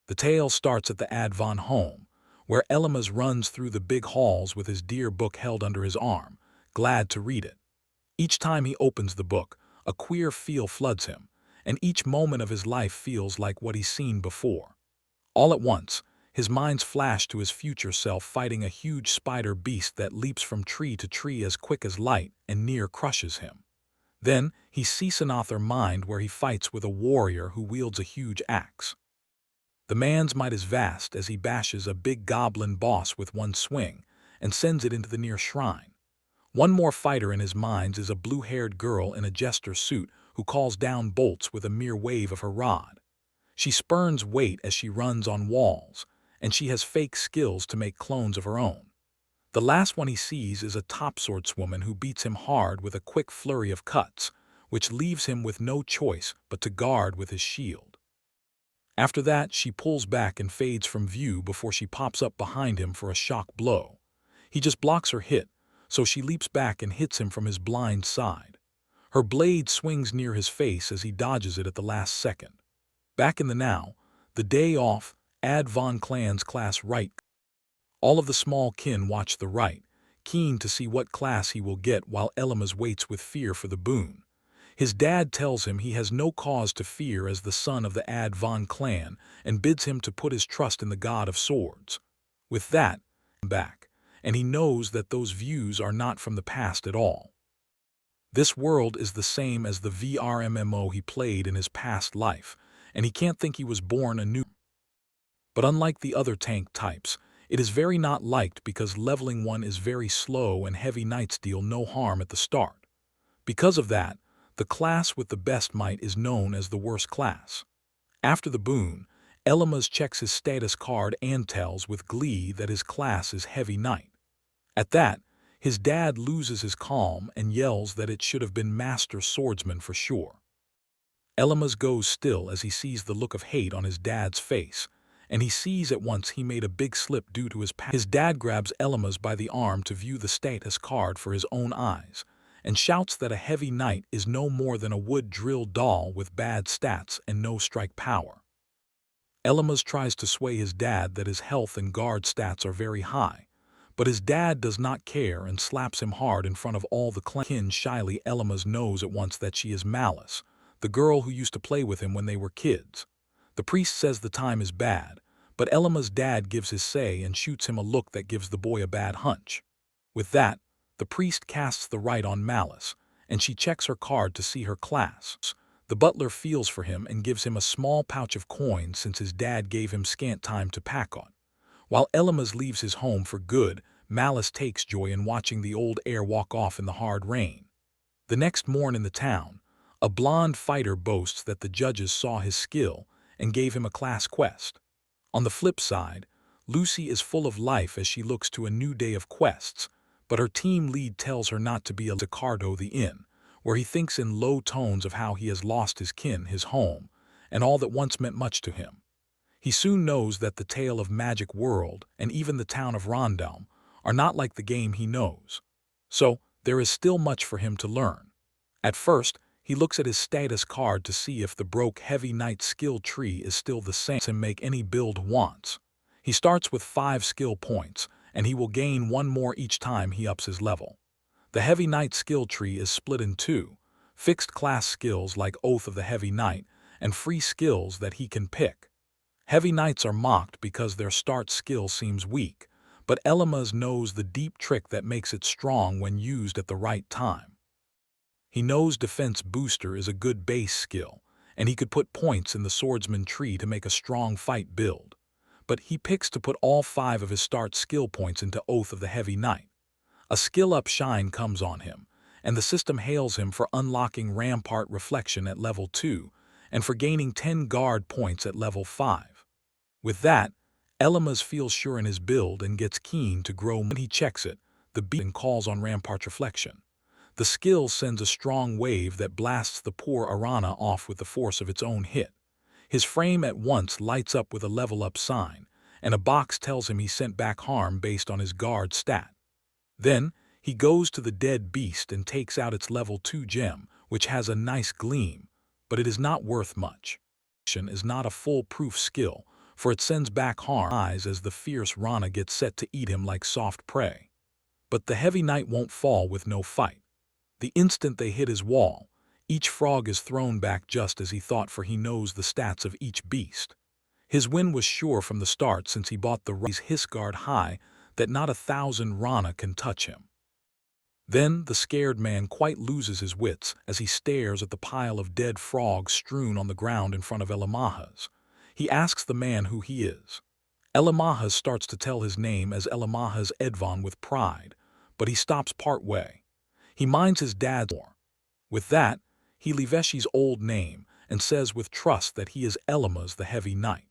The tale starts at the Advan home, where Elymas runs through the big halls with his dear book held under his arm, glad to read it. Each time he opens the book, a queer feel floods him, and each moment of his life feels like what he's seen before. All at once, his mind's flash to his future self fighting a huge spider beast that leaps from tree to tree as quick as light and near crushes him. Then he sees another mind where he fights with a warrior who wields a huge axe. The man's might is vast as he bashes a big goblin boss with one swing and sends it into the near shrine. One more fighter in his minds is a blue-haired girl in a jester suit who calls down bolts with a mere wave of her rod. She spurns weight as she runs on walls, and she has fake skills to make clones of her own. The last one he sees is a top swordswoman who beats him hard with a quick flurry of cuts, which leaves him with no choice but to guard with his shield. After that, she pulls back and fades from view before she pops up behind him for a shock blow. He just blocks her hit, so she leaps back and hits him from his blind side. Her blade swings near his face as he dodges it at the last second. Back in the now, the day off, Advan clan's class right. All of the small kin watch the right, keen to see what class he will get while Elymas waits with fear for the boon. His dad tells him he has no cause to fear as the son of the Advan clan and bids him to put his trust in the god of swords. With that, back, and he knows that those views are not from the past at all. This world is the same as the VRMMO he played in his past life, and he can't think he was born anew. But unlike the other tank types, it is very not liked because leveling one is very slow and heavy knights deal no harm at the start. Because of that, the class with the best might is known as the worst class. After the boon, Elymas checks his status card and tells with glee that his class is heavy knight. At that, his dad loses his calm and yells that it should have been master swordsman for sure. Elymas goes still as he sees the look of hate on his dad's face, and he sees at once he made a big slip due to his past. His dad grabs Elymas by the arm to view the status card for his own eyes, and shouts that a heavy knight is no more than a wood drill doll with bad stats and no strike power. Elymas tries to sway his dad that his health and guard stats are very high, but his dad does not care and slaps him hard in front of all the kin. Shyly, Elymas knows at once that she is Malice, the girl who used to play with him when they were kids. The priest says the time is bad, but Elymas' dad gives his say and shoots him a look that gives the boy a bad hunch. With that, the priest casts the right on Malice, and she checks her card to see her class. The butler feels for him and gives him a small pouch of coins since his dad gave him scant time to pack on. While Elymas leaves his home for good, Malice takes joy in watching the old heir walk off in the hard rain. The next morn in the town, a blonde fighter boasts that the judges saw his skill and gave him a class quest. On the flip side, Lucy is full of life as she looks to a new day of quests, but her team lead tells her not to be a Ricardo the inn, where he thinks in low tones of how he has lost his kin, his home, and all that once meant much to him. He soon knows that the tale of Magic World and even the town of Rondome are not like the game he knows. So, there is still much for him to learn. At first, he looks at his status card to see if the broke heavy knight skill tree is still the same to make any build wants. He starts with 5 skill points, and he will gain 1 more each time he ups his level. The heavy knight skill tree is split in 2, fixed class skills like Oath of the Heavy Knight, and free skills that he can pick. Heavy knights are mocked because their start skill seems weak, but Elymas knows the deep trick that makes it strong when used at the right time. He knows Defense Booster is a good base skill, and he could put points in the swordsman tree to make a strong fight build. But he picks to put all 5 of his start skill points into Oath of the Heavy Knight. A skill-up shine comes on him, and the system hails him for unlocking Rampart Reflection at level 2 and for gaining 10 guard points at level 5. With that, Elymas feels sure in his build and gets keen to grow. When he checks it, the beacon calls on Rampart Reflection. The skill sends a strong wave that blasts the poor Arana off with the force of its own hit. His frame at once lights up with a level-up sign, and a box tells him he sent back harm based on his guard stat. Then, he goes to the dead beast and takes out its level 2 gem, which has a nice gleam, but it is not worth much. Is not a foolproof skill, for it sends back harm eyes as the fierce Rana gets set to eat him like soft prey. But the heavy knight won't fall with no fight. The instant they hit his wall, each frog is thrown back just as he thought, for he knows the stats of each beast. His win was sure from the start, since he bought the his guard high that not 1,000 Rana can touch him. Then the scared man quite loses his wits as he stares at the pile of dead frogs strewn on the ground in front of Elamahas. He asks the man who he is. Elamahas starts to tell his name as Elamahas Edvon with pride, but he stops part way. He minds his dad's more. With that, he Liveshi's old name and says with trust that he is Elama's the heavy knight.